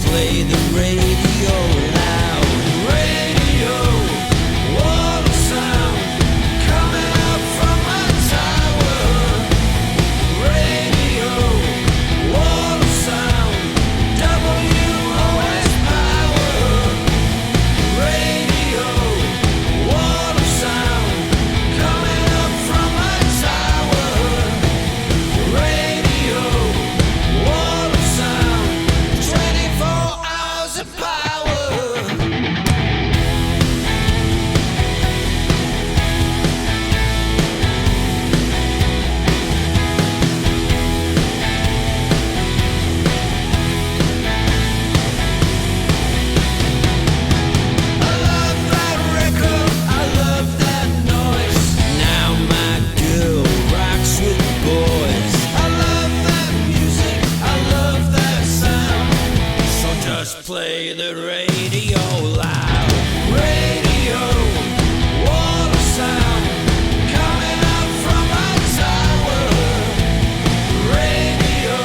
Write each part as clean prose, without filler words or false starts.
play the radio loud. Radio, what a sound coming up from my tower. Radio, what a sound, WOS power. Radio, what a sound coming up from my tower. Radio, what a sound, 24 hours of power. I love that record, I love that noise. Now my girl rocks with the boys. I love that music, I love that sound. So just play the radio loud. Radio, what a sound coming up from my tower. Radio,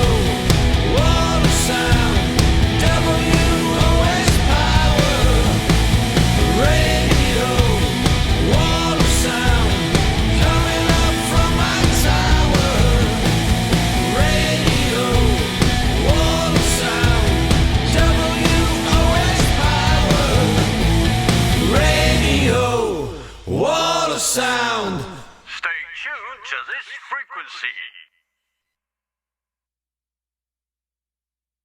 what a sound, WOS power. Radio, what a sound coming up from my tower. Radio, what a sound, WOS power. Radio, what a sound. Stay tuned to this frequency.